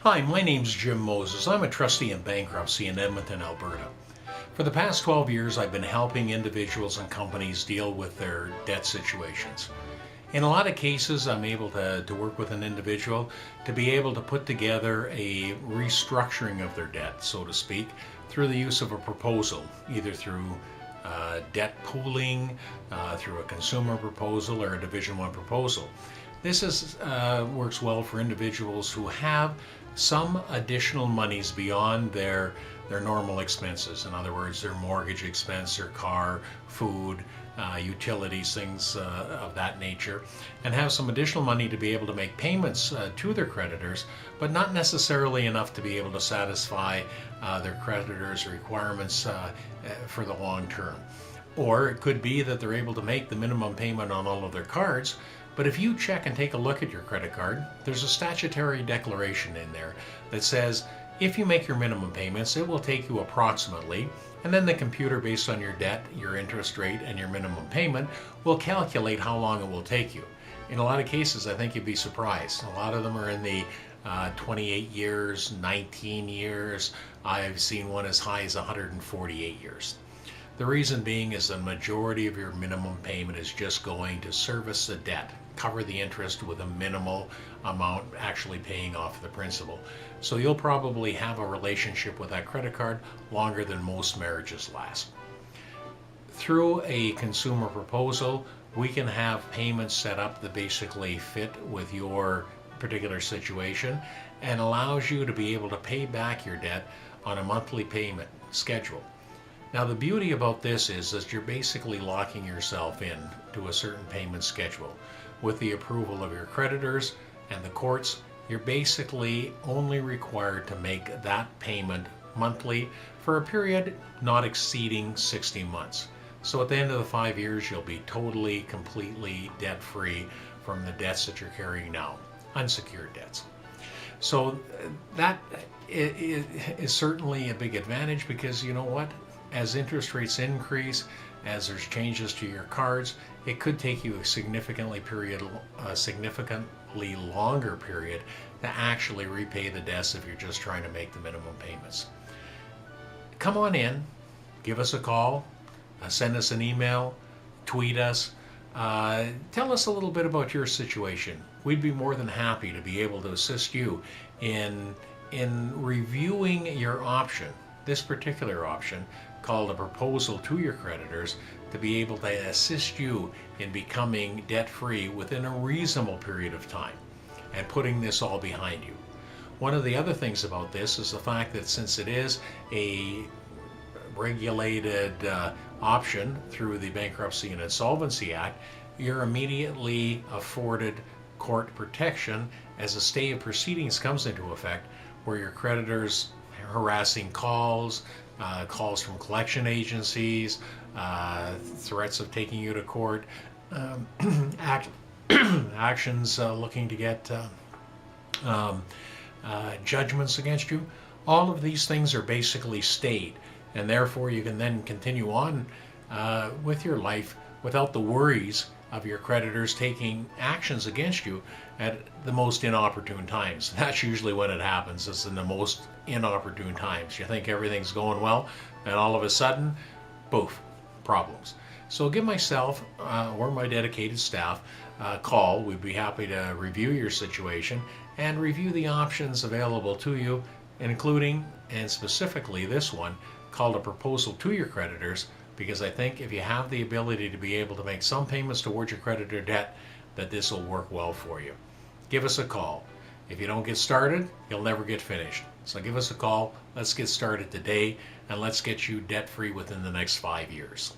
Hi, my name's Jim Moses. I'm a trustee in bankruptcy in Edmonton, Alberta. For the past 12 years, I've been helping individuals and companies deal with their debt situations. In a lot of cases, I'm able to work with an individual to be able to put together a restructuring of their debt, so to speak, through the use of a proposal, either through debt pooling, through a consumer proposal or a Division 1 proposal. Works well for individuals who have some additional monies beyond their normal expenses. In other words, their mortgage expense, their car, food, utilities, things of that nature, and have some additional money to be able to make payments to their creditors, but not necessarily enough to be able to satisfy their creditors' requirements for the long term. Or it could be that they're able to make the minimum payment on all of their cards, but if you check and take a look at your credit card, there's a statutory declaration in there that says if you make your minimum payments, it will take you approximately, and then the computer, based on your debt, your interest rate, and your minimum payment, will calculate how long it will take you. In a lot of cases, I think you'd be surprised. A lot of them are in the 28 years, 19 years. I've seen one as high as 148 years. The reason being is the majority of your minimum payment is just going to service the debt, cover the interest with a minimal amount actually paying off the principal. So you'll probably have a relationship with that credit card longer than most marriages last. Through a consumer proposal, we can have payments set up that basically fit with your particular situation and allows you to be able to pay back your debt on a monthly payment schedule. Now, the beauty about this is that you're basically locking yourself in to a certain payment schedule. With the approval of your creditors and the courts, you're basically only required to make that payment monthly for a period not exceeding 60 months. So at the end of the 5 years, you'll be totally, completely debt-free from the debts that you're carrying now, unsecured debts. So that is certainly a big advantage, because you know what? As interest rates increase, as there's changes to your cards, it could take you a significantly longer period to actually repay the debts if you're just trying to make the minimum payments. Come on in, give us a call, send us an email, tweet us, tell us a little bit about your situation. We'd be more than happy to be able to assist you in reviewing your option, this particular option called a proposal to your creditors, to be able to assist you in becoming debt-free within a reasonable period of time and putting this all behind you. One of the other things about this is the fact that since it is a regulated option through the Bankruptcy and Insolvency Act, you're immediately afforded court protection as a stay of proceedings comes into effect, where your creditors harassing calls from collection agencies, threats of taking you to court, actions looking to get judgments against you. All of these things are basically stayed, and therefore you can then continue on with your life without the worries of your creditors taking actions against you at the most inopportune times. That's usually when it happens, is in the most inopportune times. You think everything's going well, and all of a sudden, poof, problems. So give myself or my dedicated staff a call. We'd be happy to review your situation and review the options available to you, including and specifically this one called a proposal to your creditors, because I think if you have the ability to be able to make some payments towards your creditor debt, that this will work well for you. Give us a call. If you don't get started, you'll never get finished. So give us a call. Let's get started today, and let's get you debt-free within the next 5 years.